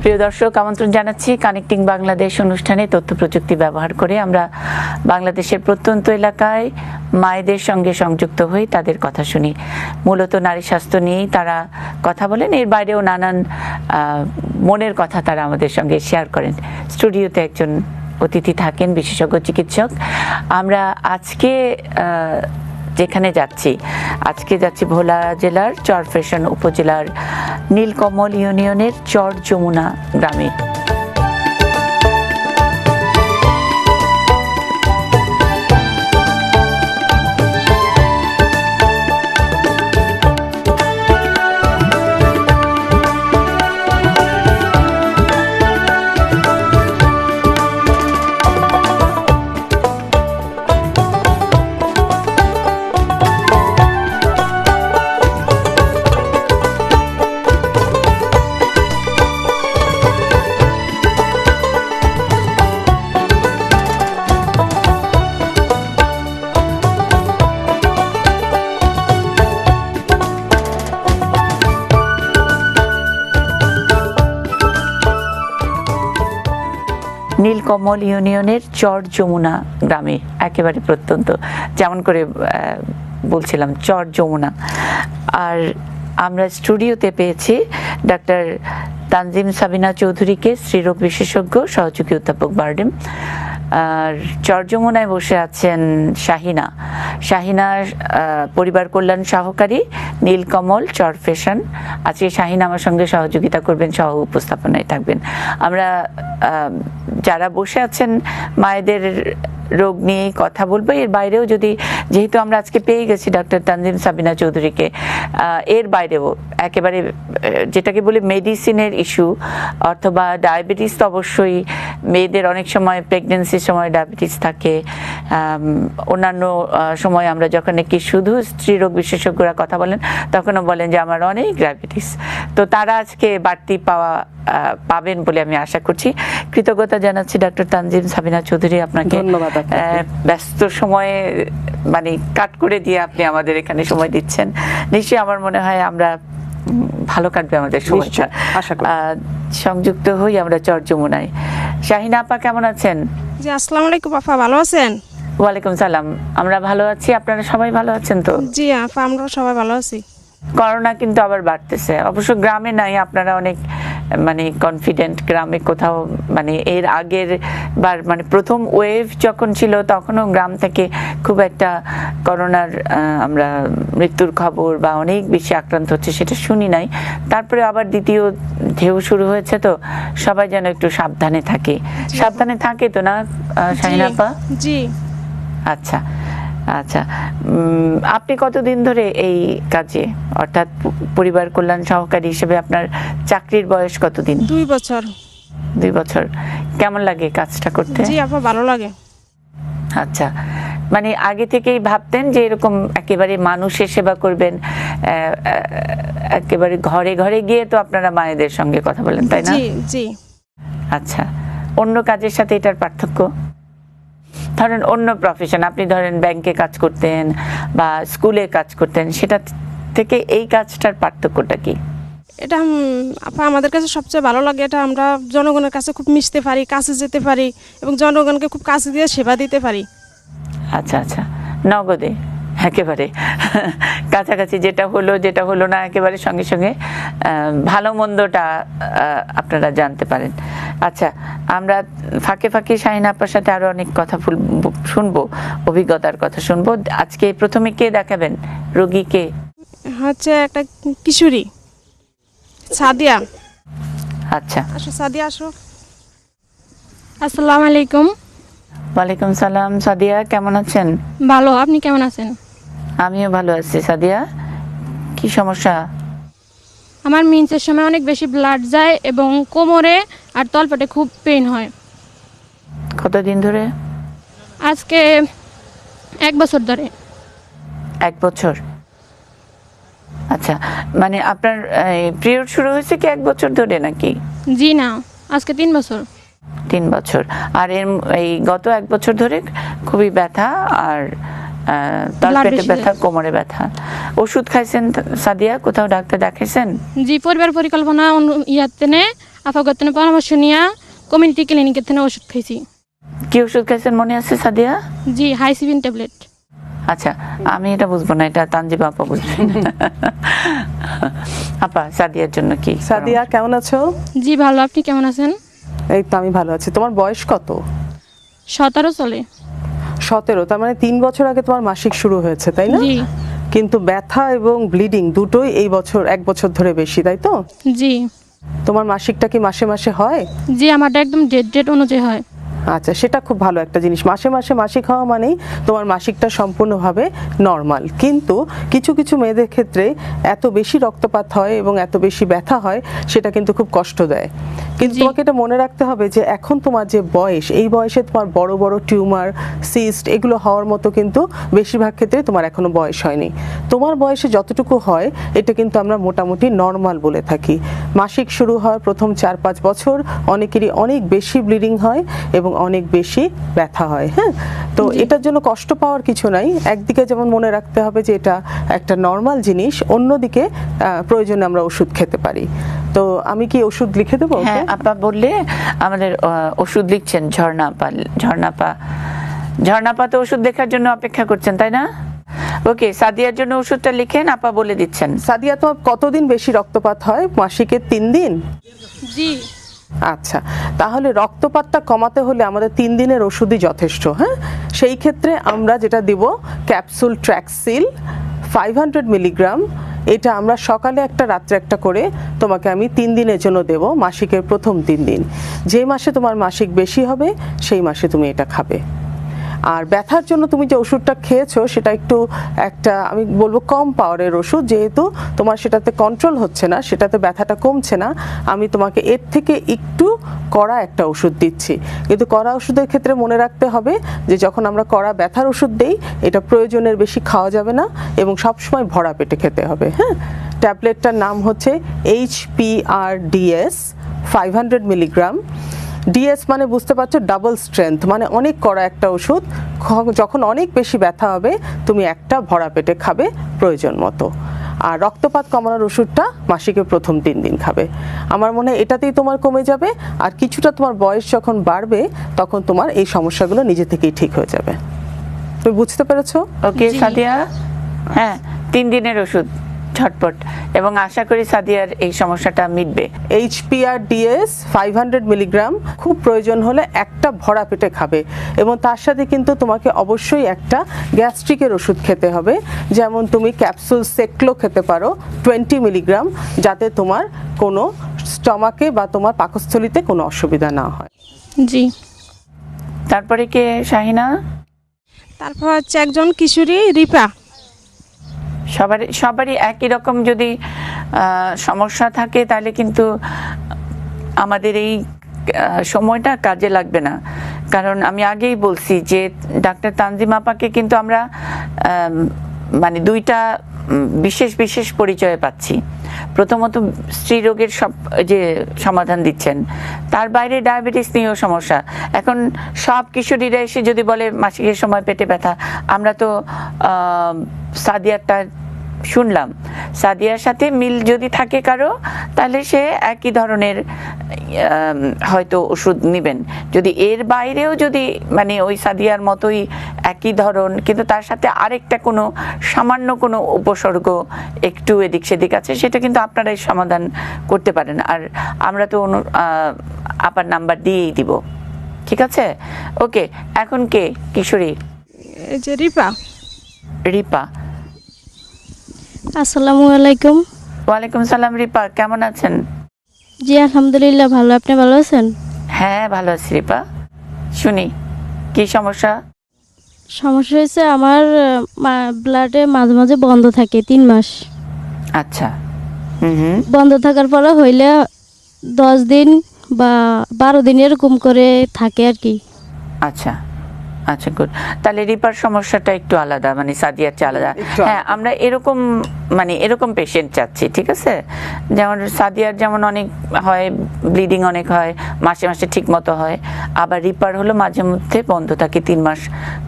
প্রিয় দর্শক, আমন্ত্রণ জানাচ্ছি কানেক্টিং বাংলাদেশ অনুষ্ঠানে। তথ্য প্রযুক্তি ব্যবহার করে আমরা বাংলাদেশের প্রত্যন্ত এলাকায় মায়েদের সঙ্গে সংযুক্ত হই, তাদের কথা শুনি। মূলত নারী স্বাস্থ্য নিয়েই তারা কথা বলেন, এর বাইরেও নানান মনের কথা তারা আমাদের সঙ্গে শেয়ার করেন। স্টুডিওতে একজন অতিথি থাকেন, বিশেষজ্ঞ চিকিৎসক। আমরা যেখানে যাচ্ছি ভোলা জেলার চরফ্যাশন উপজেলার নীলকমল ইউনিয়নের চর যমুনা গ্রামে। নীলকমল ইউনিয়নের চর যমুনা গ্রামে, একেবারে প্রত্যন্ত, যেমন করে বলছিলাম চর যমুনা। আর আমরা স্টুডিওতে পেয়েছি ডাক্তার তানজিম সাবিনা চৌধুরীকে, স্ত্রীরোগ বিশেষজ্ঞ, সহযোগী অধ্যাপক বারডেম। আর চর যমুনায় বসে আছেন শাহিনা পরিবার কল্যাণ সহকারী, নীলকমল চরফ্যাশন। আজকে শাহিনা আমার সঙ্গে সহযোগিতা করবেন, সহ উপস্থাপনায় থাকবেন। আমরা যারা বসে আছেন মায়েদের রোগ নিয়ে কথা বলবো। এর বাইরেও যেহেতু আমরা আজকে পেয়ে গেছি ডক্টর তানজিম সাবিনা চৌধুরীকে, এর বাইরেও একেবারে যেটাকে বলি মেডিসিনের ইস্যু অথবা ডায়াবেটিস, তো অবশ্যই মেয়েদের অনেক সময় প্রেগনেন্সির সময় ডায়াবেটিস থাকে। অন্যান্য সময় আমরা যখন নাকি শুধু স্ত্রীরোগ বিশেষজ্ঞরা কথা বলেন, তখনও বলেন যে আমার অনেক ডায়াবেটিস। তো তারা আজকে বাড়তি পাবেন বলে আমি আশা করছি। কৃতজ্ঞতা জানাচ্ছি ডক্টর তানজিম সাবিনা চৌধুরী, আপনাকে। ধন্যবাদ। ব্যস্ত সময়ে কাট করে দিয়ে আপনি আমাদের এখানে সময় দিচ্ছেন। নিশ্চয়ই আমার মনে হয় আমরা ভালো কাটবে আমাদের সময়টা। সংযুক্ত হই আমরা চর যমুনায়। শাহিনা আপা কেমন আছেন? জি, আসসালামু আলাইকুম আপা, ভালো আছেন? ওয়ালাইকুম সালাম, আমরা ভালো আছি। আপনারা সবাই ভালো আছেন তো? জি আপা, আমরা সবাই ভালো আছি। করোনা কিন্তু আবার বাড়তেছে, অবশ্য গ্রামে নাই, আপনারা অনেক কনফিডেন্ট। গ্রামে কোথাও এর আগের বার প্রথম ওয়েভ যখন ছিল, তখনও গ্রাম থেকে খুব একটা করোনার আমরা মৃত্যুর খবর বা অনেক বেশি আক্রান্ত হচ্ছে সেটা শুনি নাই। তারপরে আবার দ্বিতীয় ঢেউ শুরু হয়েছে, তো সবাই যেন একটু সাবধানে থাকে তো না শাহিনা আপা? জি। আচ্ছা, আপনি কতদিন ধরে এই কাজে, অর্থাৎ পরিবার কল্যাণ সহকারী হিসেবে আপনার চাকরির বয়স কতদিন? 2 বছর। 2 বছর। কেমন লাগে কাজটা করতে? জি আপা, ভালো লাগে। আচ্ছা, আগে থেকেই ভাবতেন যে এরকম একেবারে মানুষের সেবা করবেন, একেবারে ঘরে ঘরে গিয়ে তো আপনারা মায়েদের সঙ্গে কথা বলেন, তাই না? জি জি। আচ্ছা, অন্য কাজের সাথে এটার পার্থক্য? ধরেন অন্য প্রফেশন, আপনি ধরেন ব্যাংকে কাজ করতেন বা স্কুলে কাজ করতেন, সেটা থেকে এই কাজটার পার্থক্যটা কি? এটা আপা আমাদের কাছে সবচেয়ে ভালো লাগে, এটা আমরা জনগণের কাছে খুব মিশতে পারি, কাছে যেতে পারি এবং জনগণকে খুব কাছে দিয়ে সেবা দিতে পারি। আচ্ছা, নগদে একেবারে কাছাকাছি, যেটা হলো না একেবারে সঙ্গে সঙ্গে ভালো মন্দটা আপনারা জানতে পারেন। আচ্ছা, আমরা ফাঁকে ফাঁকে শাহিনা আপার সাথে আরো অনেক কথা শুনবো, অভিজ্ঞতার কথা শুনবো। আজকে প্রথমে কে দেখাবেন রোগীকে? হচ্ছে একটা কিশোরী, সাদিয়া। আচ্ছা, সাদিয়া আসো। আসসালামু আলাইকুম। ওয়ালাইকুম সালাম। সাদিয়া কেমন আছেন? ভালো, আপনি কেমন আছেন? আমিও ভালো আছি। সাদিয়া, কি সমস্যা? আমার মিন্সের সময় অনেক বেশি ব্লাড যায় এবং কোমরে আর তলপেটে খুব পেইন হয়। কতদিন ধরে? আজকে 1 বছর ধরে। 1 বছর? আচ্ছা, আপনার পিরিয়ড শুরু হয়েছে কি 1 বছর ধরে নাকি? জি না, আজকে 3 বছর। 3 বছর। আর এই গত 1 বছর ধরে খুবই ব্যথা আর তলপেটে বেশি ব্যথা, কোমরে ব্যথা। ওষুধ খাইছেন সাদিয়া? কোথাও ডাক্তার দেখাইছেন? জি, পরিবার পরিকল্পনা ইয়াতে আপাগত পরামর্শ নিয়ে কমিউনিটি ক্লিনিকের থেকে ওষুধ খাইছি। কি ওষুধ খাইছেন মনে আছে সাদিয়া? জি, হাইসিবিন ট্যাবলেট। আচ্ছা, আমি এটা বুঝবো না, এটা তানজিবা আপা বুঝবেন। আপা, সাদিয়ার জন্য কি? সাদিয়া কেমন আছো? জি ভালো, আপনি কেমন আছেন? এই তো আমি ভালো আছি। তোমার বয়স কত? 17 চলে। 17। তার মানে 3 বছর আগে তোমার মাসিক শুরু হয়েছে, তাই না? জি কিন্তু ব্যথা এবং ব্লিডিং দুটোই এই বছর 1 বছর ধরে বেশি, তাই তো? জি তোমার মাসিকটা কি মাসে মাসে হয়? জি, আমারটা একদম ডেট অনুযায়ী হয়। আচ্ছা, সেটা খুব ভালো একটা জিনিস। মাসে মাসে মাসিক হওয়া মানেই তোমার মাসিকটা সম্পূর্ণভাবে নর্মাল। কিন্তু কিছু কিছু মেয়েদের ক্ষেত্রে এত বেশি রক্তপাত হয় এবং এত বেশি ব্যথা হয়, সেটা কিন্তু খুব কষ্ট দেয়। কিন্তু জি। তোমাকে এটা মনে রাখতে হবে যে এখন তোমার যে বয়স, এই বয়সে তোমার বড় বড় টিউমার, সিস্ট এগুলো হওয়ার মতো কিন্তু বেশিরভাগ ক্ষেত্রে তোমার এখনো বয়স হয়নি। তোমার বয়সে যতটুকু হয় এটা কিন্তু আমরা মোটামুটি নর্মাল বলে থাকি। মাসিক শুরু হওয়ার প্রথম 4-5 বছর অনেকেরই অনেক বেশি ব্লিডিং হয় এবং অনেক বেশি ব্যথা হয়। হ্যাঁ, তো এটার জন্য কষ্ট পাওয়ার কিছু নাই। একদিকে যেমন মনে রাখতে হবে যে এটা একটা নর্মাল জিনিস, অন্যদিকে প্রয়োজনে আমরা ওষুধ খেতে পারি। তো আমি কি ওষুধ লিখে দেবো? হ্যাঁ, আপা বললে আমাদের ওষুধ লিখছেন। ঝর্ণাপা তো ওষুধ দেখার জন্য অপেক্ষা করছেন, তাই না? ওকে, সাদিয়ার জন্য ওষুধটা লিখেন, আপা বলে দিচ্ছেন। সাদিয়া, তোমার কতদিন বেশি রক্তপাত হয়? মাসিকের 3 দিন? জি আচ্ছা, তাহলে রক্তপাতটা কমাতে হলে আমাদের 3 দিনের ওষুধই যথেষ্ট। হ্যাঁ, সেই ক্ষেত্রে আমরা যেটা দিব ক্যাপসুল ট্র্যাক্সিল 500 মিলিগ্রাম। এটা আমরা সকালে একটা রাত্রে একটা করে তোমাকে আমি 3 দিনের জন্য দেব, মাসিকের প্রথম 3 দিন। যে মাসে তোমার মাসিক বেশি হবে সেই মাসে তুমি এটা খাবে। আর ব্যথার জন্য তুমি যে ওষুধটা খেয়েছো সেটা একটু একটা আমি বলবো কম পাওয়ারের ওষুধ, যেহেতু তোমার সেটাতে কন্ট্রোল হচ্ছে না, সেটাতে ব্যথাটা কমছে না, আমি তোমাকে এর থেকে একটু কড়া একটা ওষুধ দিচ্ছি। কিন্তু কড়া ওষুধের ক্ষেত্রে মনে রাখতে হবে যে যখন আমরা কড়া ব্যথার ওষুধ দেই, এটা প্রয়োজনের বেশি খাওয়া যাবে না এবং সবসময় ভরা পেটে খেতে হবে। হ্যাঁ, ট্যাবলেটটার নাম হচ্ছে HPRDS 500 মিলিগ্রাম। ডিএস মানে বুঝতে পারছো, ডাবল স্ট্রেংথ, মানে অনেক কড়া একটা ওষুধ। যখন অনেক বেশি ব্যথা হবে তুমি একটা ভরা পেটে খাবে প্রয়োজন মতো। আর রক্তপাত কমানোর ওষুধটা মাসিকের প্রথম 3 দিন খাবে। আমার মনে হয় এটাতেই তোমার কমে যাবে। আর কিছুটা তোমার বয়স যখন বাড়বে তখন তোমার এই সমস্যাগুলো নিজে থেকেই ঠিক হয়ে যাবে। তুমি বুঝতে পেরেছো? ওকে সাদিয়া, হ্যাঁ 3 দিনের ওষুধ ঝটপট, এবং আশা করি সাদিয়ার এই সমস্যাটা মিটবে। HPRDS 500 মিলিগ্রাম খুব প্রয়োজন হলে একটা ভরা পেটে খাবে, এবং তার সাথে কিন্তু তোমাকে অবশ্যই একটা গ্যাস্ট্রিকের ওষুধ খেতে হবে। যেমন তুমি ক্যাপসুল সেক্লো খেতে পারো 20 মিলিগ্রাম, যাতে তোমার কোনো স্টমাকে বা তোমার পাকস্থলীতে কোনো অসুবিধা না হয়। জি। তারপরে কে শাহিনা? তারপর হচ্ছে একজন কিশোরী রিপা। সবারই একই রকম যদি সমস্যা থাকে তাহলে কিন্তু আমাদের এই সময়টা কাজে লাগবে না। কারণ আমি আগেই বলছি যে ডাক্তার তানজিমা আপাকে কিন্তু আমরা মানে 2টা বিশেষ পরিচয় পাচ্ছি। প্রথমত স্ত্রী রোগের সব যে সমাধান দিচ্ছেন, তার বাইরে ডায়াবেটিস নিয়েও সমস্যা। এখন সব কিশোরীরা এসে যদি বলে মাসিকের সময় পেটে ব্যথা, আমরা তো সাদিয়ারটা শুনলাম, সাদিয়ার সাথে মিল যদি থাকে কারো তাহলে সে একই ধরনের হয়তো ওষুধ নেবেন। যদি এর বাইরেও যদি মানে ওই সাদিয়ার মতোই একই ধরন কিন্তু তার সাথে আরেকটা কোনো সামান্য কোনো উপসর্গ একটু এদিক সেদিক আছে, সেটা কিন্তু আপনারাই সমাধান করতে পারেন। আর আমরা তো আপার নাম্বার দিয়েই দিব, ঠিক আছে? ওকে, এখন কে কিশোরী? এই যে রিপা। রিপা, আসসালামু আলাইকুম। ওয়ালাইকুম সালাম। রিপা কেমন আছেন? জি আলহামদুলিল্লাহ ভালো, আপনি ভালো আছেন? হ্যাঁ ভালো আছি রিপা। শুনি কি সমস্যা? সমস্যা হয়েছে আমার ব্লাডে মাঝে মাঝে বন্ধ থাকে 3 মাস। আচ্ছা, হুম, বন্ধ থাকার পরে হইলে 10 দিন বা 12 দিন এরকম করে থাকে আর কি। আচ্ছা, আচ্ছা, গুড। তাহলে রিপার সমস্যাটা একটু আলাদা, মানে সাদিয়ার চেয়ে আলাদা। একটু হ্যাঁ, আমরা এরকম মানে এরকম পেশেন্ট চাচ্ছি, ঠিক আছে? যেমন সাদিয়ার যেমন অনেক হয়, ব্লিডিং অনেক হয়, মাসে মাসে ঠিক মতো হয়, আবার রিপার হলো মাঝে মধ্যে বন্ধ থাকে, 3 মাস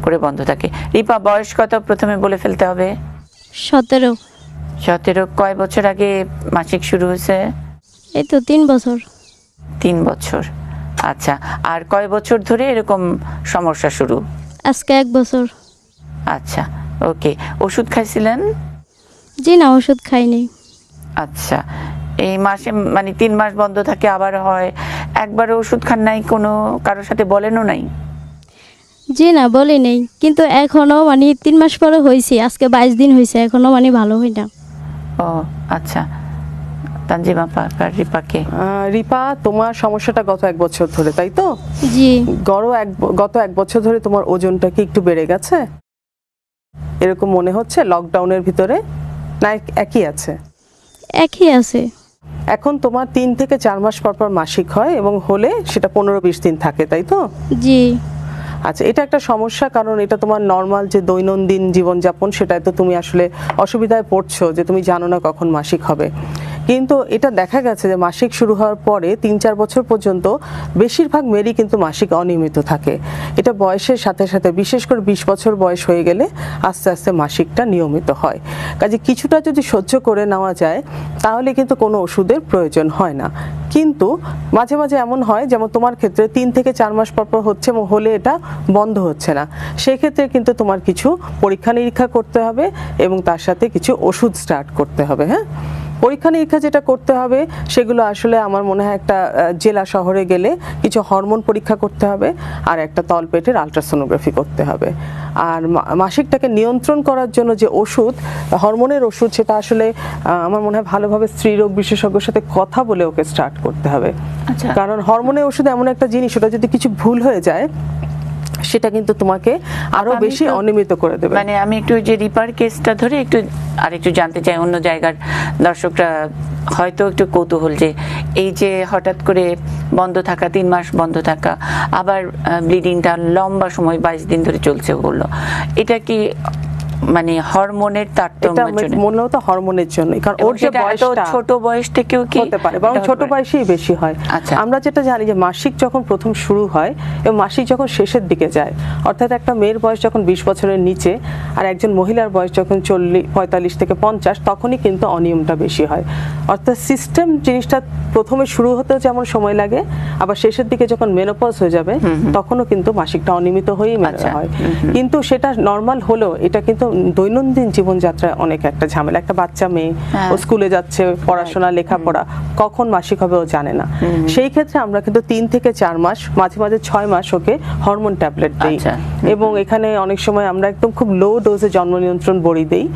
করে বন্ধ থাকে। রিপা, বয়স কত প্রথমে বলে ফেলতে হবে? 17। 17। কয় বছর আগে মাসিক শুরু হয়েছে? এই তো 3 বছর। 3 বছর। আচ্ছা, আর কয় বছর ধরে এরকম সমস্যা শুরু? আজকে 1 বছর। আচ্ছা, ওকে। ওষুধ খাইছিলেন? জি না, ওষুধ খাইনি। আচ্ছা, এই মাসে মানে 3 মাস বন্ধ থাকে, আবার হয়, একবার ওষুধ খান নাই? কোনো কারোর সাথে বলেনও নাই? জি না, বলি নেই, কিন্তু এখনো মানে 3 মাস পরে হয়েছে, আজকে 22 দিন হয়েছে, এখনো মানে ভালো হয় না। ও আচ্ছা, তানজিমা আপা, রিপাকে। রিপা, তোমার সমস্যাটা গত 1 বছর ধরে, তাই তো? জি। গত 1 বছর ধরে তোমার ওজনটা কি একটু বেড়ে গেছে এরকম মনে হচ্ছে লকডাউনের ভিতরে, না একই আছে? একই আছে। এখন তোমার 3 থেকে 4 মাস পর পর মাসিক হয় এবং হলে সেটা 15-20 দিন থাকে, তাই তো? জি। আচ্ছা, এটা একটা সমস্যা, কারণ এটা তোমার নর্মাল যে দৈনন্দিন জীবনযাপন সেটাই তো তুমি আসলে অসুবিধায় পড়ছো, যে তুমি জানো না কখন মাসিক হবে। কিন্তু এটা দেখা গেছে যে মাসিক শুরু হওয়ার পরে 3-4 বছর পর্যন্ত বেশিরভাগ মেয়েরই কিন্তু মাসিক অনিয়মিত থাকে। এটা বয়সের সাথে সাথে, বিশেষ করে 20 বছর বয়স হয়ে গেলে আস্তে আস্তে মাসিকটা নিয়মিত হয়। কাজে কিছুটা যদি সহ্য করে নেওয়া যায় তাহলে কিন্তু কোনো ওষুধের প্রয়োজন হয় না। কিন্তু মাঝে মাঝে এমন হয়, যেমন তোমার ক্ষেত্রে 3 থেকে 4 মাস পর পর হচ্ছে এবং হলে এটা বন্ধ হচ্ছে না, সেক্ষেত্রে কিন্তু তোমার কিছু পরীক্ষা নিরীক্ষা করতে হবে এবং তার সাথে কিছু ওষুধ স্টার্ট করতে হবে। হ্যাঁ, পরীক্ষা নিরীক্ষা যেটা করতে হবে সেগুলো আসলে আমার মনে হয় একটা জেলা শহরে গেলে কিছু হরমোন পরীক্ষা করতে হবে আর একটা তলপেটের আলট্রাসোনোগ্রাফি করতে হবে। আর মাসিকটাকে নিয়ন্ত্রণ করার জন্য যে ওষুধ, হরমোনের ওষুধ, সেটা আসলে আমার মনে হয় ভালোভাবে স্ত্রীরোগ বিশেষজ্ঞের সাথে কথা বলে ওকে স্টার্ট করতে হবে। আচ্ছা। কারণ হরমোনের ওষুধ এমন একটা জিনিস, ওটা যদি কিছু ভুল হয়ে যায় সেটা কিন্তু তোমাকে আরো আমি বেশি একটু- অনিয়মিত করে দেবে। মানে আমি একটু যে রিপার কেসটা ধরে একটু আরেকটু জানতে চাই, অন্য জায়গার দর্শকরা হয়তো একটু কৌতূহল, যে এই যে হঠাৎ করে বন্ধ থাকা, 3 মাস বন্ধ থাকা, আবার ব্লিডিংটা লম্বা সময় 22 দিন ধরে চলছে বললো, এটা কি মানে হরমোনের এটা তারতম্যের জন্য? মূলত হরমোনের জন্যই, কারণ ওর যে সেটা এত বয়সটা ছোট বয়স থেকেও কি হতে পারে, বরং এটা ছোট হতে পারে? বয়সেই বেশি হয়। আচ্ছা। আমরা যেটা জানি যে মাসিক যখন প্রথম শুরু হয় এবং মাসিক যখন শেষের দিকে যায়, অর্থাৎ একটা মেয়ের বয়স যখন 20 বছরের নিচে আর একজন মহিলার বয়স যখন 45 থেকে 50, তখনই কিন্তু অনিয়মটা বেশি হয়। অর্থাৎ সিস্টেম জিনিসটা প্রথমে শুরু হতেও যেমন সময় লাগে, আবার শেষের দিকে যখন মেনোপজ হয়ে যাবে তখনও কিন্তু মাসিকটা অনিয়মিত হয়েই আচ্ছা। হয়। কিন্তু সেটা নর্মাল হলেও এটা কিন্তু দৈনন্দিন জীবনযাত্রায় অনেক একটা ঝামেলা। একটা বাচ্চা মেয়ে, হ্যাঁ। ও স্কুলে যাচ্ছে, পড়াশোনা লেখাপড়া, কখন মাসিক হবে ও জানে না। সেই ক্ষেত্রে আমরা কিন্তু 3 থেকে 4 মাস, মাঝে মাঝে 6 মাস ওকে হরমোন ট্যাবলেট দেই। আচ্ছা। এবং এখানে অনেক সময় আমরা একদম খুব লো ডোজে জন্ম নিয়ন্ত্রণ বড়ি দেই,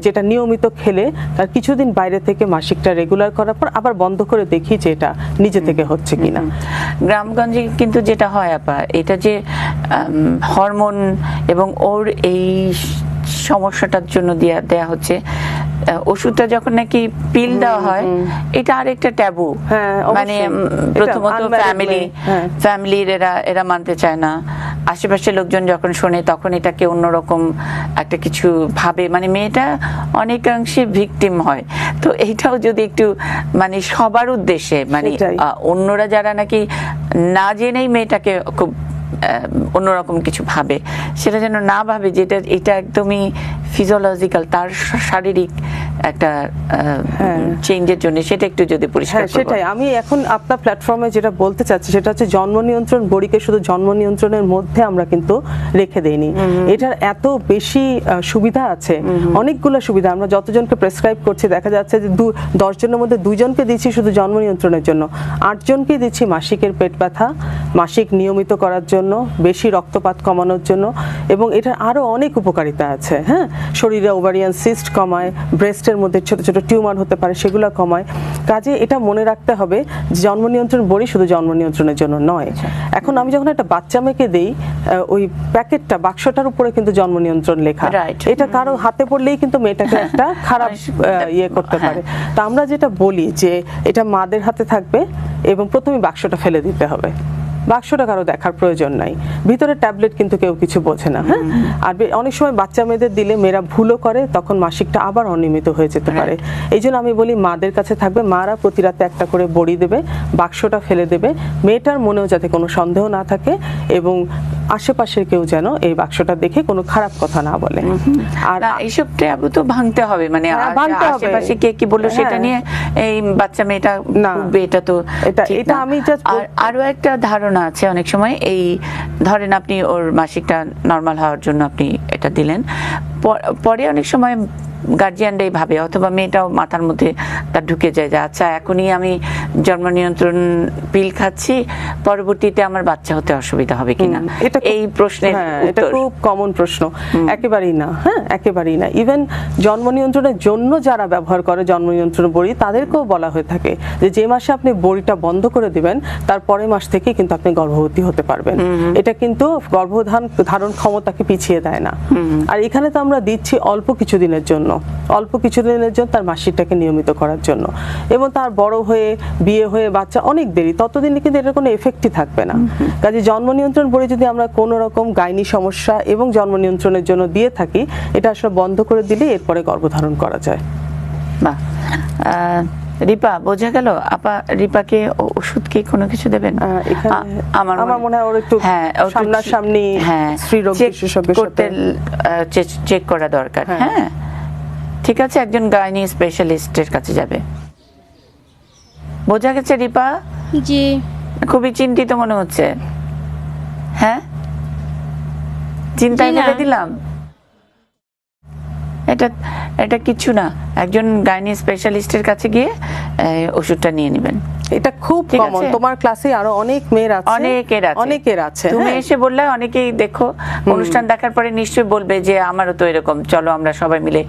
যেটা নিয়মিত খেলে তার কিছুদিন বাইরে থেকে মাসিকটা রেগুলার করার পর আবার বন্ধ করে দেখি যে এটা নিজে থেকে হচ্ছে কিনা। গ্রামগঞ্জে কিন্তু যেটা হয় আপা, এটা যে হরমোন এবং ওর এই সমস্যাটার জন্য দেয়া হচ্ছে ওষুধটা, যখন নাকি পিল দেওয়া হয়, এটা আরেকটা ট্যাবু। হ্যাঁ, মানে অবশ্যই। প্রথমত এটা unmarried ফ্যামিলি, মেয়ে, হ্যাঁ। ফ্যামিলির এরা মানতে চায় না, আশেপাশের লোকজন যখন শোনে তখন এটাকে অন্যরকম একটা কিছু ভাবে, মানে মেয়েটা অনেকাংশে ভিকটিম হয়। তো এইটাও যদি একটু মানে সবার উদ্দেশ্যে, মানে সেটাই। অন্যরা যারা নাকি না জেনেই মেয়েটাকে খুব অন্যরকম কিছু ভাবে, সেটা যেন না ভাবে, যেটা এটা একদমই ফিজিওলজিক্যাল, তার শারীরিক একটা চেঞ্জের জন্য, সেটা একটু যদি পরিষ্কার হ্যাঁ, করবেন। সেটাই আমি এখন আপনার প্ল্যাটফর্মে যেটা বলতে চাচ্ছি সেটা হচ্ছে জন্ম নিয়ন্ত্রণ বড়িকে শুধু জন্ম নিয়ন্ত্রণের মধ্যে আমরা কিন্তু রেখে দেইনি। এটার এত বেশি সুবিধা আছে, অনেকগুলো সুবিধা। আমরা যতজনকে প্রেসক্রাইব করছি দেখা যাচ্ছে যে 10 জনের মধ্যে 2 জনকে দিচ্ছি শুধু জন্ম নিয়ন্ত্রণের জন্য, 8 জনকে দিচ্ছি মাসিকের পেট ব্যথা, মাসিক নিয়মিত করার জন্য, বেশি রক্তপাত কমানোর জন্য, এবং এটার আরো অনেক উপকারিতা আছে। হ্যাঁ, শরীরে ওভারিয়ান সিস্ট কমায়, ব্রেস্টের মধ্যে ছোট ছোট টিউমার হতে পারে সেগুলো কমায়। কাজে এটা মনে রাখতে হবে যে জন্ম নিয়ন্ত্রণ বড়ি শুধু জন্ম নিয়ন্ত্রণের জন্য নয়। এখন আমি যখন একটা বাচ্চা মেয়েকে দেই, ওই প্যাকেটটা, বাক্সটার উপরে কিন্তু জন্ম নিয়ন্ত্রণ লেখা। Right. এটা কারো হাতে পড়লেই কিন্তু মেয়েটাকে একটা খারাপ ইয়ে করতে পারে। তা আমরা যেটা বলি যে এটা মাদের হাতে থাকবে এবং প্রথমে বাক্সটা ফেলে দিতে হবে। বাক্সটা কারো দেখার প্রয়োজন নাই, ভিতরে ট্যাবলেট কিন্তু কেউ কিছু বোঝে না। হ্যাঁ, আর অনেক সময় বাচ্চা মেয়েদের দিলে মেয়েরা ভুলও করে, তখন মাসিকটা আবার অনিয়মিত হয়ে যেতে পারে। এই জন্য আমি বলি মাদের কাছে থাকবে, মারা প্রতি রাতে একটা করে বড়ি দেবে, বাক্সটা ফেলে দেবে, মেয়েটার মনেও যাতে কোনো সন্দেহ না থাকে এবং আশেপাশের কেউ যেন এই বাক্সটা দেখে কোনো খারাপ কথা না বলে। আর না, এইসব ট্যাবু তো ভাঙতে হবে, মানে ভাঙতে হবে। আশেপাশে কে কি বললো সেটা নিয়ে এই বাচ্চা মেয়েটা না, ভুগবে, এটা তো ঠিক এটা না। আমি just আর আরো একটা ধারণা আছে অনেক সময়, এই ধরেন আপনি ওর মাসিকটা নর্মাল হওয়ার জন্য আপনি এটা দিলেন, পরে অনেক সময় গার্জিয়ানরাই ভাবে অথবা মেয়েটাও মাথার মধ্যে তার ঢুকে যায় যে আচ্ছা এখনই আমি জন্ম নিয়ন্ত্রণ পিল খাচ্ছি, পরবর্তীতে আমার বাচ্চা হতে অসুবিধা হবে কিনা, এই প্রশ্নের এটা খুব কমন প্রশ্ন। একেবারেই না, হ্যাঁ একেবারেই না। ইভেন জন্ম নিয়ন্ত্রণের জন্য যারা ব্যবহার করে জন্ম নিয়ন্ত্রণ বড়ি, তাদেরকেও বলা হয়ে থাকে যে মাসে আপনি বড়িটা বন্ধ করে দিবেন তার পরের মাস থেকে কিন্তু আপনি গর্ভবতী হতে পারবেন। এটা কিন্তু ধারণ ক্ষমতাকে পিছিয়ে দেয় না। আর এখানে তো আমরা দিচ্ছি অল্প কিছুদিনের জন্য, তার মাসিকটাকে নিয়মিত করার জন্য, এবং তার বড় হয়ে বিয়ে হয়ে বাচ্চা অনেক দেরি, ততদিনে কিন্তু এটার কোনো এফেক্টই থাকবে না। কাজে জন্ম নিয়ন্ত্রণ বড়ি যদি আমরা কোনো রকম গাইনি সমস্যা এবং জন্ম নিয়ন্ত্রণের জন্য দিয়ে থাকি, এটা আসলে বন্ধ করে দিলে এরপরে গর্ভধারণ করা যায়। বাহ। রিপা, বোঝা গেল আপা? রিপাকে ওষুধ কি কোনো কিছু দেবেন? আমার মনে হয় ওর একটু সামনাসামনি স্ত্রীরোগ বিশেষজ্ঞের সাথে চেক করা দরকার। হ্যাঁ, ঠিক আছে, একজন গাইনি স্পেশালিস্টের কাছে যাবে। বোঝা গেছে রিপা? জি। খুবই চিন্তিত মনে হচ্ছে। হ্যাঁ, চিন্তায় ফেলে দিলাম। এটা কিছু না, একজন গাইনি স্পেশালিস্টের কাছে গিয়ে ওষুধটা নিয়ে নেবেন। এটা খুব কমন, তোমার ক্লাসে আরো অনেক মেয়ের আছে, অনেকের আছে। তুমি এসে বললে অনেকেই দেখো অনুষ্ঠান দেখার পরে নিশ্চয়ই বলবে যে আমারও তো এরকম, চলো আমরা সবাই মিলে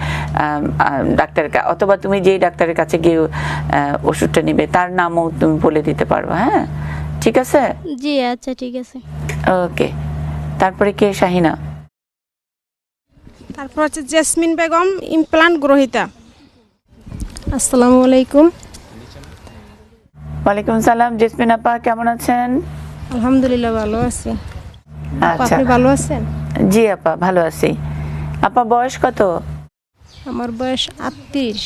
ডাক্তারের, অথবা তুমি যেই ডাক্তারের কাছে গিয়ে ওষুধটা নিবে তার নামও তুমি বলে দিতে পারবে। হ্যাঁ, ঠিক আছে? জি আচ্ছা, ঠিক আছে। ওকে, তারপরে কে? শাহিনা। তারপর হচ্ছে জেসমিন বেগম, ইমপ্লান্ট গ্রহীতা। আসসালামু আলাইকুম। ওয়ালাইকুম সালাম। জেসমিন আপা কেমন আছেন? আলহামদুলিল্লাহ ভালো আছি। আচ্ছা, আপনি ভালো আছেন? জি আপা, ভালো আছি। আপা বয়স কত? আমার বয়স 38।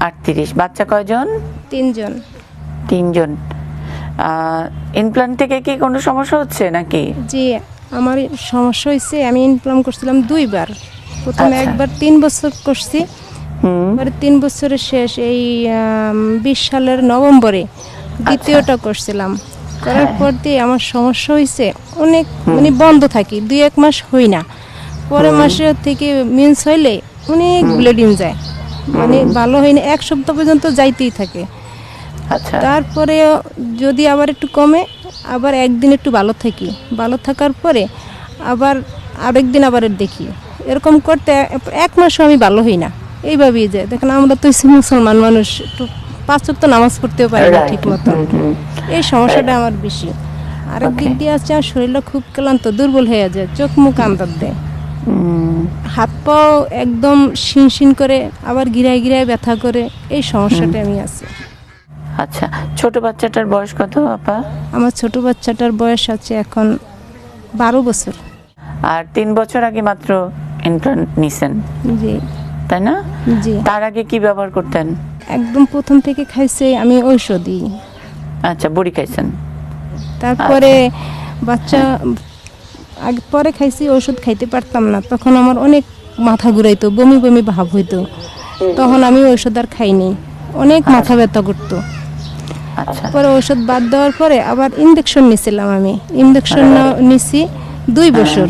38। বাচ্চা কয়জন? 3 জন। 3 জন। ইমপ্লান্ট থেকে কি কোনো সমস্যা হচ্ছে নাকি? জি, আমার সমস্যা হয়েছে, আমি ইমপ্লান্ট করছিলাম 2 বার। প্রথমে একবার 3 বছর করছি, পরে 3 বছরের শেষ এই 20 সালের নভেম্বরে দ্বিতীয়টা করছিলাম। করার পর দিয়ে আমার সমস্যা হয়েছে অনেক, মানে বন্ধ থাকি 2-1 মাস হই না, পরের মাসে থেকে মিন্স হইলে অনেক ব্লিডিং যায়, মানে ভালো হয় না, 1 সপ্তাহ পর্যন্ত যাইতেই থাকে। আচ্ছা, তারপরে যদি আবার একটু কমে, আবার একদিন একটু ভালো থাকি, ভালো থাকার পরে আবার আরেকদিন আবার দেখি, এরকম করতে 1 মাসও আমি ভালো হই না। এইভাবেই যায়। দেখেন আমরা তো মুসলমান মানুষ, একটু 5 ওয়াক্ত নামাজ পড়তেও পারি না ঠিক মতো, এই সমস্যাটা আমার বেশি। আরেক দিক দিয়ে আছে আমার শরীরটা খুব ক্লান্ত, দুর্বল হয়ে যায়, চোখ মুখ আন্দার দেয়, হাত পাও একদম শিন করে, আবার গিরায় গিরায় ব্যথা করে, এই সমস্যাটা আমি আছি। আচ্ছা, ছোট বাচ্চাটার বয়স কত আপা? আমার ছোট বাচ্চাটার বয়স আছে এখন 12 বছর। আর 3 বছর আগে মাত্র ইমপ্লান্ট নিছেন, জি তাই না? জি। তার আগে কি ব্যবহার করতেন? একদম প্রথম থেকে খাইছে আমি ঔষধই। আচ্ছা, বড়ি খাইছেন। তারপরে বাচ্চা আগে পরে খাইছি, ওষুধ খাইতে পারতাম না, তখন আমার অনেক মাথা ঘুরাইতো, বমি বমি ভাব হইতো, তখন আমি ওষুধ আর খাইনি, অনেক মাথা ব্যথা করতো। আচ্ছা, পরে ওষুধ বাদ দেওয়ার পরে আবার ইনজেকশন নিছিলাম, আমি ইনজেকশন নিছি 2 বছর।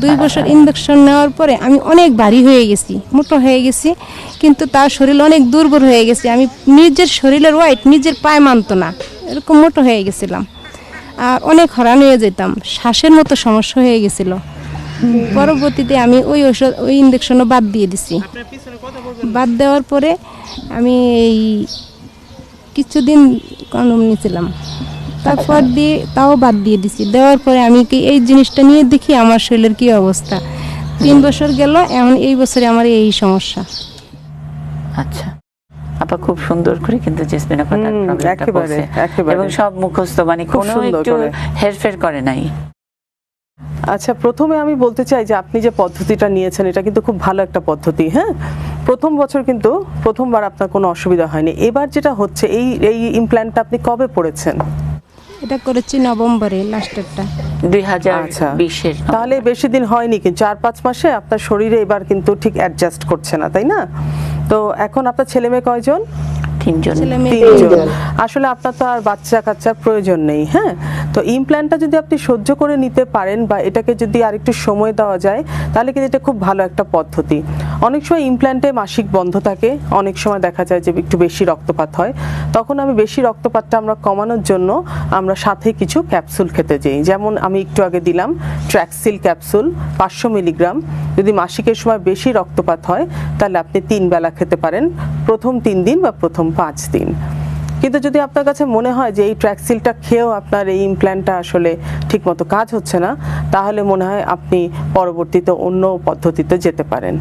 2 বছর ইনজেকশন নেওয়ার পরে আমি অনেক ভারী হয়ে গেছি, মোটা হয়ে গেছি, কিন্তু তার শরীর অনেক দুর্বল হয়ে গেছে, আমি নিজের শরীরের ওয়েট নিজের পায়ে মানতো না, এরকম মোটা হয়ে গেছিলাম, আর অনেক হরান হয়ে যেতাম, শ্বাসের মতো সমস্যা হয়ে গেছিল। পরবর্তীতে আমি ওই ওষুধ, ওই ইনজেকশনও বাদ দিয়ে দিছি। বাদ দেওয়ার পরে আমি এই কিছুদিন কন্ডম নিয়েছিলাম, তারপর দিয়ে তাও বাদ দিয়ে দিছি। দেওয়ার পরে আমি কি এই জিনিসটা নিয়ে দেখি আমার শরীরের কি অবস্থা। 3 বছর গেল, এখন এই বছরে আমার এই সমস্যা। আচ্ছা, আপা খুব সুন্দর করে কিন্তু জেসমিন আপা তার প্রবলেমটা একেবারে, বলছে। একেবারে। এবং সব মুখস্থ, মানে খুব কোনো সুন্দর একটু করে। হেরফের করে নাই। আচ্ছা, প্রথমে আমি বলতে চাই যে আপনি যে পদ্ধতিটা নিয়েছেন এটা কিন্তু খুব ভালো একটা পদ্ধতি। হ্যাঁ, প্রথম বছর কিন্তু প্রথমবার আপনার কোনো অসুবিধা হয়নি। এবার যেটা হচ্ছে, এই এই ইমপ্ল্যান্টটা আপনি কবে পড়েছেন? এটা করেছি নভেম্বরে লাস্টেরটা। 2020-এর তাহলে বেশি দিন হয়নি, কিন্তু 4-5 মাসে আপনার শরীরে এবার কিন্তু ঠিক অ্যাডজাস্ট করছে না, তাই না? তো এখন আপনার ছেলে মেয়ে কয়জন? 3 জন। ছেলে মেয়ে 3 জন। তিনজন। আসলে আপনার তো আর বাচ্চা কাচ্চার প্রয়োজন নেই। হ্যাঁ, তো ইমপ্ল্যান্টটা যদি আপনি সহ্য করে নিতে পারেন বা এটাকে যদি আরেকটু সময় দেওয়া যায়, তাহলে কিন্তু এটা খুব ভালো একটা পদ্ধতি। অনেক সময় ইমপ্ল্যান্টে মাসিক বন্ধ থাকে, অনেক সময় দেখা যায় যে একটু বেশি রক্তপাত হয়। তখন আমি বেশি রক্তপাতটা আমরা কমানোর জন্য আমরা সাথে কিছু ক্যাপসুল খেতে যাই। যেমন আমি একটু আগে দিলাম ট্র্যাক্সিল ক্যাপসুল 500 মিলিগ্রাম। যদি মাসিকের সময় বেশি রক্তপাত হয় তাহলে আপনি 3 বেলা খেতে পারেন, প্রথম 3 দিন বা প্রথম 5 দিন। কিন্তু যদি আপনার কাছে মনে হয় যে এই ট্র্যাক্সিলটা খেয়েও আপনার এই ইমপ্ল্যান্টটা আসলে ঠিকমতো কাজ হচ্ছে না, তাহলে মনে হয় আপনি পরবর্তীতে অন্য পদ্ধতিতে যেতে পারেন।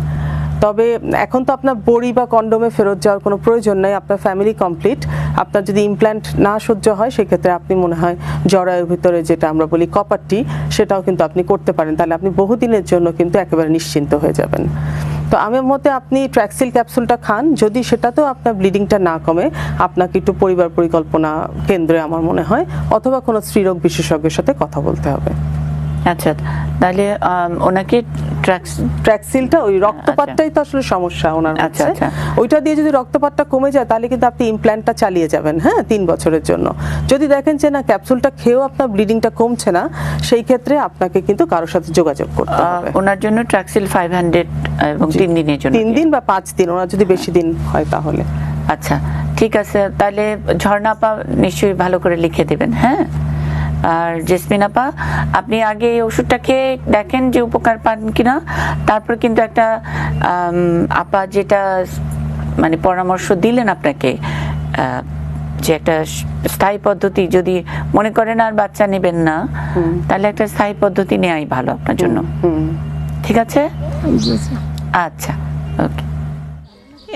তবে এখন তো আপনার বড়ি বা কন্ডোমে ফেরত যাওয়ার কোনো প্রয়োজন নাই, আপনার ফ্যামিলি কমপ্লিট। আপনার যদি ইমপ্ল্যান্ট না সহ্য হয় সেক্ষেত্রে আপনি মনে হয় জরায়ুর ভিতরে যেটা আমরা বলি কপারটি, সেটাও কিন্তু আপনি করতে পারেন। তাহলে আপনি বহুদিনের জন্য কিন্তু একেবারে নিশ্চিন্ত হয়ে যাবেন। তো আমার মতে আপনি ট্র্যাক্সিল ক্যাপসুলটা খান। যদি সেটাতেও আপনার ব্লিডিংটা না কমে, আপনাকে একটু পরিবার পরিকল্পনা কেন্দ্রে আমার মনে হয় অথবা কোনো স্ত্রীরোগ বিশেষজ্ঞের সাথে কথা বলতে হবে। আচ্ছা, তাহলে ওনাকে ট্র্যাক্সিলটা ওই রক্তপাতটাই তো আসলে সমস্যা ওনার আচ্ছা, হচ্ছে। আচ্ছা। ওইটা দিয়ে যদি রক্তপাতটা কমে যায় তাহলে কিন্তু আপনি ইমপ্ল্যান্টটা চালিয়ে যাবেন, হ্যাঁ, 3 বছরের জন্য। যদি দেখেন যে না ক্যাপসুলটা খেয়েও আপনার ব্লিডিংটা কমছে না, সেই ক্ষেত্রে আপনাকে কিন্তু কারোর সাথে যোগাযোগ করতে হবে। ওনার জন্য ট্রাক্সিল 500 এবং 3 দিনের জন্য। 3 দিন বা 5 দিন, ওনার যদি বেশি দিন হয় তাহলে। আচ্ছা, ঠিক আছে। তাহলে ঝর্ণা আপা নিশ্চয়ই ভালো করে লিখে দেবেন। হ্যাঁ, আর জেসমিন আপা আপনি আগে এই ওষুধটা খেয়ে দেখেন যে উপকার পান কিনা। তারপর কিন্তু একটা আপা যেটা মানে পরামর্শ দিলেন আপনাকে, যে একটা স্থায়ী পদ্ধতি, যদি মনে করেন আর বাচ্চা নেবেন না, তাহলে একটা স্থায়ী পদ্ধতি নেওয়াই ভালো আপনার জন্য। ঠিক আছে, জি, জি। আচ্ছা, ওকে।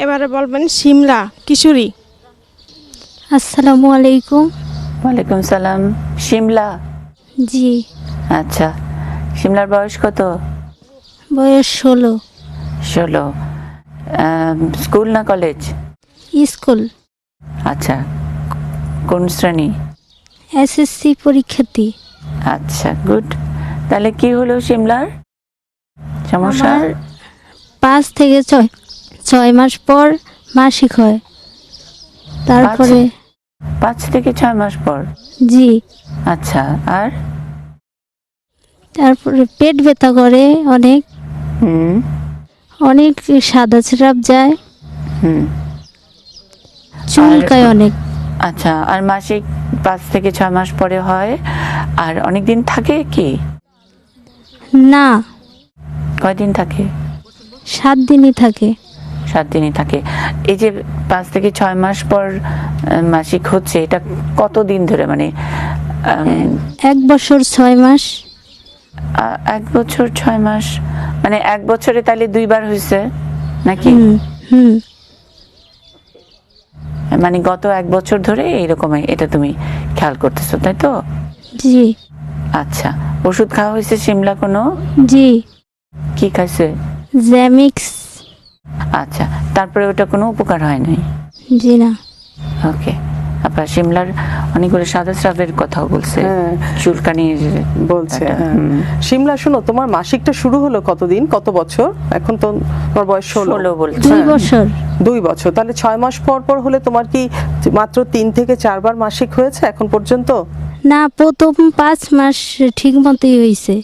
এবারে বলবেন শিমলা কিশোরী। আসসালামু আলাইকুম। ওয়ালাইকুম সালাম। শিমলা, জি, আচ্ছা। শিমলার বয়স কত? বয়স 16। 16। স্কুল না কলেজ? স্কুল, আচ্ছা, কোন শ্রেণী? এসএসসি পরীক্ষার্থী। আচ্ছা, গুড। তাহলে কি হলো শিমলার সমস্যা? আমার 5 থেকে 6 মাস পর মাসিক হয়। তারপরে 5 থেকে 6 মাস পর? জি, আচ্ছা, আর? তারপরে পেট ব্যথা করে অনেক, হুম অনেক সাদা স্রাব যায়, হুম চুলকায় অনেক। আচ্ছা, আর মাসিক 5 থেকে 6 মাস পরে হয়, আর অনেক দিন থাকে কি? না, কয়দিন থাকে? 7 দিনই থাকে। 7 দিনই থাকে। এই যে 5 থেকে 6 মাস পর মাসিক হচ্ছে, এটা কতদিন ধরে, মানে 1 বছর 6 মাস। 1 বছর 6 মাস, মানে 1 বছরে তাহলে 2 বার হয়েছে নাকি? হুম হুম, মানে গত 1 বছর ধরে এইরকম এটা তুমি খেয়াল করতেছো, তাই তো? জি আচ্ছা, ওষুধ খাওয়া হয়েছে শিমলা কোনো? জি, কি খাইছে? জ্যামিক্স। আচ্ছা, তারপরে ওটা কোনো উপকার হয় নাই? জি না। ওকে। আপনার শিমলার অনেকগুলো সাদা স্রাবের কথাও বলছে, হ্যাঁ। চুলকানির বলছে, একটা, হ্যাঁ। শিমলা, শোনো, তোমার মাসিকটা শুরু হলো কতদিন, কত বছর? এখন তো তোমার বয়স 16 16 বলছে। 2 বছর। 2 বছর, তাহলে 6 মাস পর পর হলে তোমার কি মাত্র 3 থেকে 4 বার মাসিক হয়েছে এখন পর্যন্ত? না, প্রথম 5 মাস ঠিক মতোই হয়েছে।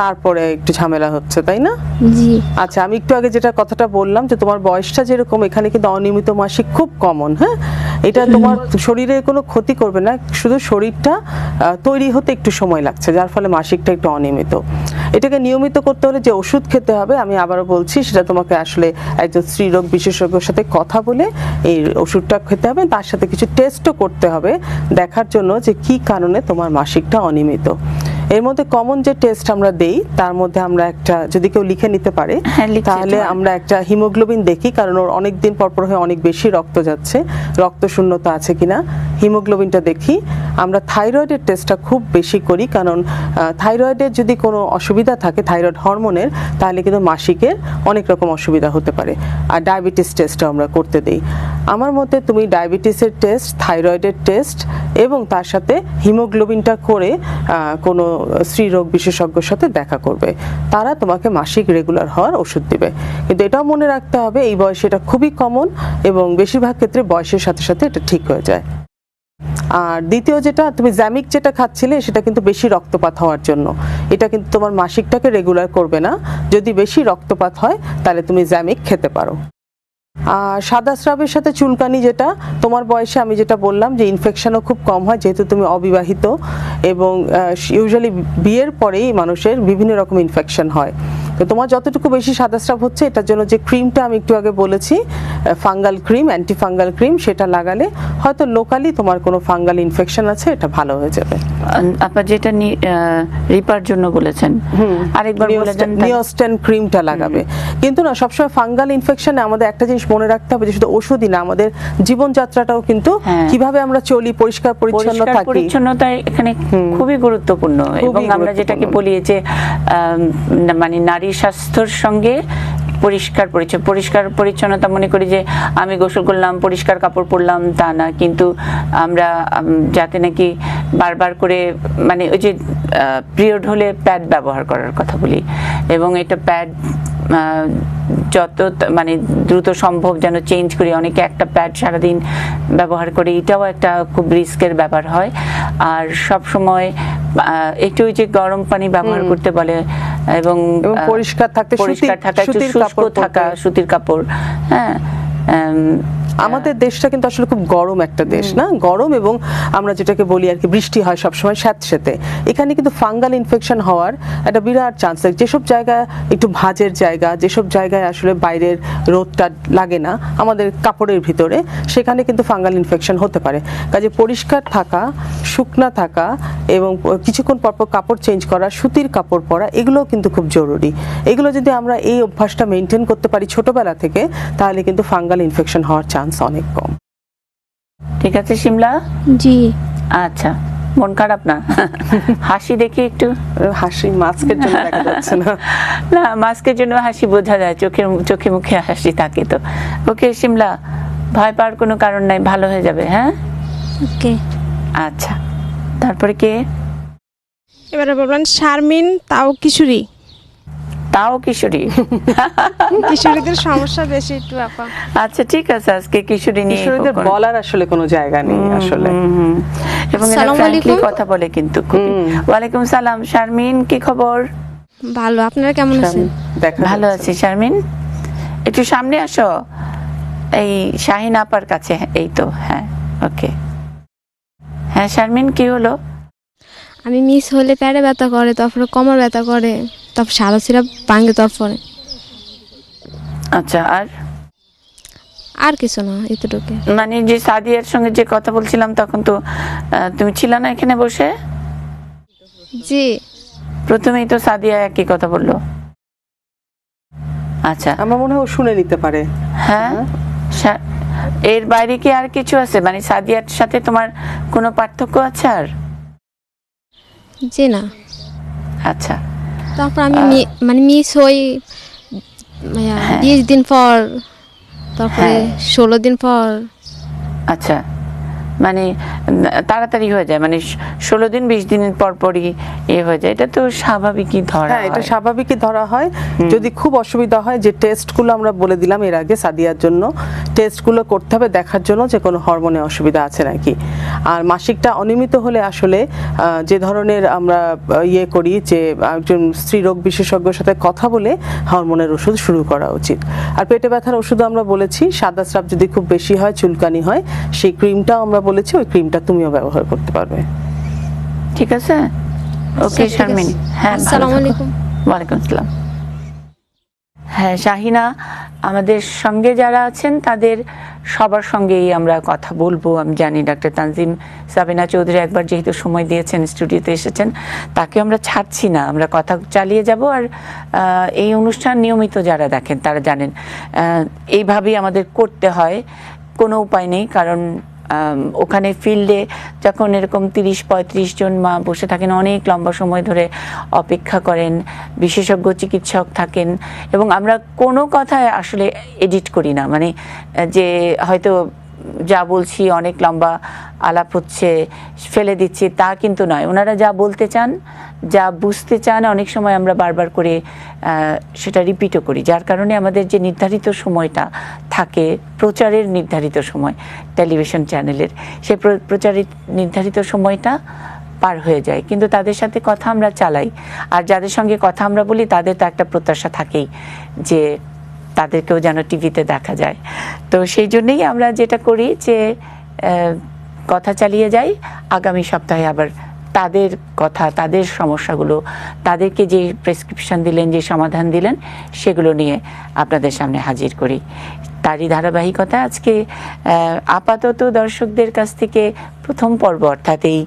তারপরে একটু ঝামেলা হচ্ছে, তাই না? জি আচ্ছা, আমি একটু আগে যেটা কথাটা বললাম যে তোমার বয়সটা যেরকম, এখানে কিন্তু অনিয়মিত মাসিক খুব কমন। হ্যাঁ, এটা তোমার শরীরে কোনো ক্ষতি করবে না, শুধু শরীরটা তৈরি হতে একটু সময় লাগছে, যার ফলে মাসিকটা একটু অনিয়মিত। এটাকে নিয়মিত করতে হলে যে ওষুধ খেতে হবে, আমি আবারও বলছি, সেটা তোমাকে আসলে একজন স্ত্রীরোগ বিশেষজ্ঞের সাথে কথা বলে এই ওষুধটা খেতে হবে। তার সাথে কিছু টেস্টও করতে হবে দেখার জন্য যে কি কারণে তোমার মাসিকটা অনিয়মিত। এর মধ্যে কমন যে টেস্ট আমরা দেই তার মধ্যে আমরা একটা, যদি কেউ লিখে নিতে পারে হ্যাঁ, লিখছি তাহলে তোমার। আমরা একটা হিমোগ্লোবিন দেখি, কারণ ওর অনেক দিন পর পর হয়ে অনেক বেশি রক্ত যাচ্ছে, রক্ত শূন্যতা আছে কিনা হিমোগ্লোবিনটা দেখি। আমরা থাইরয়েডের টেস্টটা খুব বেশি করি, কারণ থাইরয়েডের যদি কোনো অসুবিধা থাকে থাইরয়েড হরমোনের, তাহলে কিন্তু মাসিকের অনেক রকম অসুবিধা হতে পারে। আর ডায়াবেটিস টেস্টটা আমরা করতে দেই। আমার মতে তুমি ডায়াবেটিসের টেস্ট, থাইরয়েডের টেস্ট এবং তার সাথে হিমোগ্লোবিনটা করে কোনো স্ত্রীরোগ বিশেষজ্ঞের সাথে দেখা করবে, তারা তোমাকে মাসিক রেগুলার হওয়ার ওষুধ দিবে। কিন্তু এটাও মনে রাখতে হবে এই বয়সে এটা খুবই কমন এবং বেশিরভাগ ক্ষেত্রে বয়সের সাথে সাথে এটা ঠিক হয়ে যায়। আর দ্বিতীয় যেটা, তুমি জ্যামিক যেটা খাচ্ছিলে সেটা কিন্তু বেশি রক্তপাত হওয়ার জন্য, এটা কিন্তু তোমার মাসিকটাকে রেগুলার করবে না। যদি বেশি রক্তপাত হয় তাহলে তুমি জ্যামিক খেতে পারো। আর সাদা স্রাবের সাথে চুলকানি, যেটা তোমার বয়সে আমি যেটা বললাম যে ইনফেকশনও খুব কম হয়, যেহেতু তুমি অবিবাহিত, এবং ইউজুয়ালি বিয়ের পরেই মানুষের বিভিন্ন রকম ইনফেকশন হয়। তো তোমার যতটুকু বেশি সাদা স্রাব হচ্ছে, এটার জন্য যে ক্রিমটা আমি একটু আগে বলেছি, fungal cream, anti fungal cream, সেটা লাগালে হয়তো লোকালি তোমার কোনো ফাঙ্গাল ইনফেকশন আছে, এটা ভালো হয়ে যাবে। আপনার যেটা রিপার জন্য বলেছেন, আরেকবার বলে দেন। নিওস্টেন ক্রিমটা লাগাবে। কিন্তু না, সবসময় ফাঙ্গাল ইনফেকশনে আমাদের একটা জিনিস মনে রাখতে হবে যে শুধু ওষুধই না, আমাদের জীবনযাত্রাটাও কিন্তু কিভাবে আমরা চলি, পরিষ্কার পরিচ্ছন্ন থাকি, পরিচ্ছন্নতা এখানে খুবই গুরুত্বপূর্ণ। এবং আমরা যেটাকে বলি যে মানে নারী স্বাস্থ্যের সঙ্গে পরিষ্কার পরিচ্ছন্নতা, মনে করি যে আমি গোসল করলাম, পরিষ্কার কাপড় পরলাম, তা না। কিন্তু আমরা যাতে নাকি বারবার করে, মানে ওই যে পিরিয়ড হলে প্যাড ব্যবহার করার কথা বলি, এবং এটা প্যাড যত মানে দ্রুত সম্ভব যেন চেঞ্জ করি। অনেকে একটা প্যাড সারাদিন ব্যবহার করে, এটাও একটা খুব রিস্কের ব্যাপার হয়। আর সব সময় একটু ওই যে গরম পানি ব্যবহার করতে বলে, এবং পরিষ্কার থাকতে, শুষ্ক থাকা, সুতির কাপড়। হ্যাঁ, আমাদের দেশটা কিন্তু আসলে খুব গরম একটা দেশ না, গরম, এবং আমরা যেটাকে বলি আর কি বৃষ্টি হয় সবসময় স্যাঁতসেঁতে। এখানে কিন্তু ফাঙ্গাল ইনফেকশন হওয়ার একটা বিরাট চান্স থাকে। যেসব জায়গায় একটু ভাঁজের জায়গা, যেসব জায়গায় আসলে বাইরের রোদটা লাগে না আমাদের কাপড়ের ভিতরে, সেখানে কিন্তু ফাঙ্গাল ইনফেকশন হতে পারে। কাজে পরিষ্কার থাকা, শুকনা থাকা, এবং কিছুক্ষণ পরপর কাপড় চেঞ্জ করা, সুতির কাপড় পরা, এগুলোও কিন্তু খুব জরুরি। এগুলো যদি আমরা এই অভ্যাসটা মেনটেন করতে পারি ছোটবেলা থেকে, তাহলে কিন্তু ফাঙ্গাল ইনফেকশন হওয়ার চান্স অনেক কম। ঠিক আছে শিমলা? জি। আচ্ছা, মন খারাপ না? হাসি দেখি একটু। হাসি মাস্কের জন্য দেখা যাচ্ছে না। না, মাস্কের জন্য হাসি বোঝা যায়, চোখে মুখে হাসি থাকে তো। ওকে শিমলা, ভয় পাওয়ার কোনো কারণ নাই, ভালো হয়ে যাবে। হ্যাঁ, ওকে। আচ্ছা, তারপরে কে? এবারে বলবেন শারমিন, তাও কিশোরী। তাও কিশোরী? কিশোরীদের সমস্যা বেশি একটু আপা। আচ্ছা, ঠিক আছে, আজকে কিশোরী নিয়ে কিশোরীদের বলার আসলে কোনো জায়গা নেই আসলে। এবং আসসালামু ফ্র্যাঙ্কলি আলাইকুম। কথা বলে কিন্তু খুবই। ওয়ালাইকুম সালাম। শারমিন, কি খবর? ভালো, আপনারা কেমন আছেন? দেখা ভালো আছি। শারমিন, একটু সামনে আসো, এই শাহিন আপার কাছে। এই তো, হ্যাঁ, ওকে। হ্যাঁ শারমিন, কি হলো? আমি মিস হলে পেটে ব্যথা করে, তারপরে কোমর ব্যথা করে, তারপর সারা সিরা ভাঙে, তারপরে আচ্ছা, আর কিছু না, এতটুকু। মানে যে সাদিয়ার সঙ্গে যে কথা বলছিলাম, তখন তো তুমি ছিল না এখানে বসে? জি। প্রথমেই তো সাদিয়া একই কথা বললো। আচ্ছা, আমার মনে হয় ও শুনে নিতে পারে। হ্যাঁ, এর বাইরে কি আর কিছু আছে? মানে সাদিয়ার সাথে তোমার কোনো পার্থক্য আছে আর? জি না। আচ্ছা, তারপর আমি মানে মিস হই 20 দিন পর, তারপরে 16 দিন পর। আচ্ছা, মানে তাড়াতাড়ি হয়ে যায়, মানে 16 দিন 20 দিনের পর পরই হয়ে যায়। এটা তো স্বাভাবিকই ধরা। হ্যাঁ, এটা স্বাভাবিকই ধরা হয়। যদি খুব অসুবিধা হয়, যে টেস্টগুলো আমরা বলে দিলাম এর আগে সাদিয়ার জন্য, টেস্টগুলো করতে হবে দেখার জন্য যে কোনো হরমোনে অসুবিধা আছে নাকি। আর মাসিকটা অনিয়মিত হলে আসলে যে ধরনের আমরা করি, যে একজন স্ত্রীরোগ বিশেষজ্ঞের সাথে কথা বলে হরমোনের ওষুধ শুরু করা উচিত। আর পেটে ব্যথার ওষুধ আমরা বলেছি, সাদা স্রাব যদি খুব বেশি হয়, চুলকানি হয়, সেই ক্রিমটাও আমরা বলেছি, ওই ক্রিমটা তুমিও ব্যবহার করতে পারবে। ঠিক আছে, ওকে শারমিন। হ্যাঁ, আসসালামু আলাইকুম। ওয়ালাইকুম আসসালাম। হ্যাঁ শাহিনা, আমাদের সঙ্গে যারা আছেন তাদের সবার সঙ্গেই আমরা কথা বলবো। আমি জানি ডাক্তার তানজিম সাবিনা চৌধুরী একবার যেহেতু সময় দিয়েছেন, স্টুডিওতে এসেছেন, তাকে আমরা ছাড়ছি না, আমরা কথা চালিয়ে যাব। আর এই অনুষ্ঠান নিয়মিত যারা দেখেন তারা জানেন এইভাবেই আমাদের করতে হয়, কোনো উপায় নেই। কারণ ওখানে ফিল্ডে যখন এরকম 30-35 জন মা বসে থাকেন, অনেক লম্বা সময় ধরে অপেক্ষা করেন, বিশেষজ্ঞ চিকিৎসক থাকেন, এবং আমরা কোনো কথায় আসলে এডিট করি না, মানে যে হয়তো যা বলছি অনেক লম্বা আলাপ হচ্ছে ফেলে দিচ্ছি তা কিন্তু নয়। ওনারা যা বলতে চান, যা বুঝতে চান, অনেক সময় আমরা বারবার করে সেটা রিপিটও করি, যার কারণে আমাদের যে নির্ধারিত সময়টা থাকে, প্রচারের নির্ধারিত সময় টেলিভিশন চ্যানেলের, সে প্রচারের নির্ধারিত সময়টা পার হয়ে যায়। কিন্তু তাদের সাথে কথা আমরা চালাই, আর যাদের সঙ্গে কথা আমরা বলি তাদের তো একটা প্রত্যাশা থাকেই যে তাদেরকেও যেন টিভিতে দেখা যায়। তো সেই জন্যই আমরা যেটা করি যে কথা চালিয়ে যাই। আগামী সপ্তাহে আবার তাদের কথা, তাদের সমস্যাগুলো, তাদেরকে যে প্রেসক্রিপশন দিলেন, যে সমাধান দিলেন, সেগুলো নিয়ে আপনাদের সামনে হাজির করি। তারই ধারাবাহিকতা আজকে আপাতত দর্শকদের কাছ থেকে প্রথম পর্ব, অর্থাৎ এই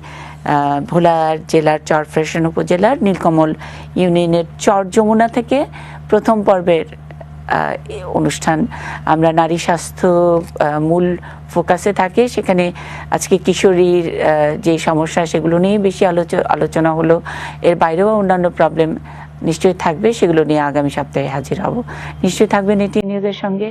ভোলা জেলার চরফ্যাশন উপজেলার নীলকমল ইউনিয়নের চর যমুনা থেকে প্রথম পর্বের অনুষ্ঠান। আমরা নারী স্বাস্থ্য মূল ফোকাসে থাকে, সেখানে আজকে কিশোরীর যে সমস্যা সেগুলো নিয়ে বেশি আলোচনা হলো। এর বাইরেও অন্যান্য প্রবলেম নিশ্চয়ই থাকবে, সেগুলো নিয়ে আগামী সপ্তাহে হাজির হব। নিশ্চয়ই থাকবেন এটি নিউজের সঙ্গে।